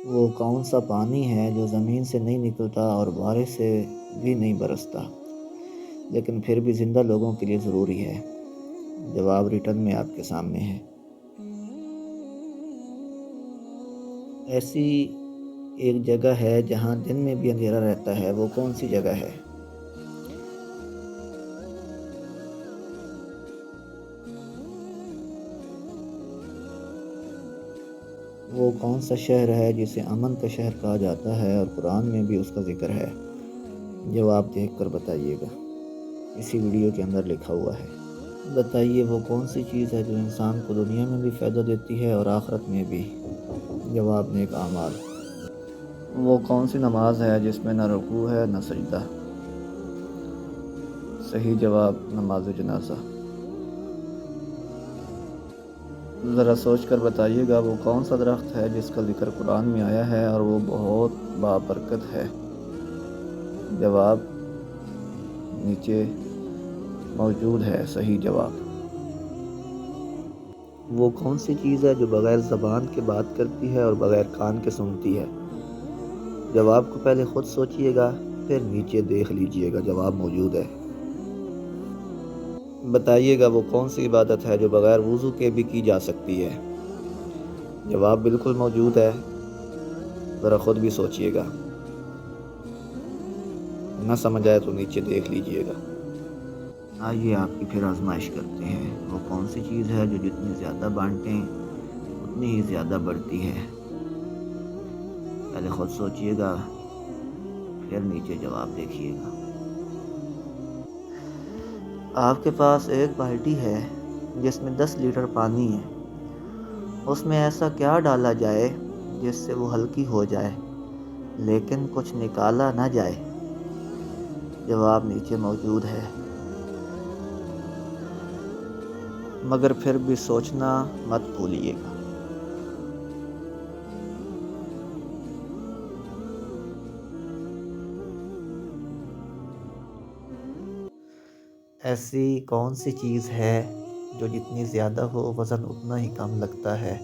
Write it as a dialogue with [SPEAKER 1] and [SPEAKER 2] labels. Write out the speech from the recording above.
[SPEAKER 1] وہ کون سا پانی ہے جو زمین سے نہیں نکلتا اور بارش سے بھی نہیں برستا لیکن پھر بھی زندہ لوگوں کے لیے ضروری ہے؟ جواب ریٹن میں آپ کے سامنے ہے۔ ایسی ایک جگہ ہے جہاں دن میں بھی اندھیرا رہتا ہے، وہ کون سی جگہ ہے؟ وہ کون سا شہر ہے جسے امن کا شہر کہا جاتا ہے اور قرآن میں بھی اس کا ذکر ہے؟ جواب دیکھ کر بتائیے گا، اسی ویڈیو کے اندر لکھا ہوا ہے۔ بتائیے وہ کون سی چیز ہے جو انسان کو دنیا میں بھی فائدہ دیتی ہے اور آخرت میں بھی؟ جواب نیک اعمال۔ وہ کون سی نماز ہے جس میں نہ رکوع ہے نہ سجدہ؟ صحیح جواب نماز جنازہ۔ ذرا سوچ کر بتائیے گا وہ کون سا درخت ہے جس کا ذکر قرآن میں آیا ہے اور وہ بہت بابرکت ہے؟ جواب نیچے موجود ہے، صحیح جواب۔ وہ کون سی چیز ہے جو بغیر زبان کے بات کرتی ہے اور بغیر کان کے سنتی ہے؟ جواب کو پہلے خود سوچئے گا، پھر نیچے دیکھ لیجئے گا، جواب موجود ہے۔ بتائیے گا وہ کون سی عبادت ہے جو بغیر وضو کے بھی کی جا سکتی ہے؟ جواب بالکل موجود ہے، ذرا خود بھی سوچئے گا، نہ سمجھ آئے تو نیچے دیکھ لیجئے گا۔ آئیے آپ کی پھر آزمائش کرتے ہیں، وہ کون سی چیز ہے جو جتنی زیادہ بانٹیں اتنی ہی زیادہ بڑھتی ہے؟ پہلے خود سوچئے گا، پھر نیچے جواب دیکھیے گا۔ آپ کے پاس ایک بالٹی ہے جس میں 10 لیٹر پانی ہے، اس میں ایسا کیا ڈالا جائے جس سے وہ ہلکی ہو جائے لیکن کچھ نکالا نہ جائے؟ جواب نیچے موجود ہے، مگر پھر بھی سوچنا مت بھولیے گا۔ ایسی کون سی چیز ہے جو جتنی زیادہ ہو وزن اتنا ہی کم لگتا ہے؟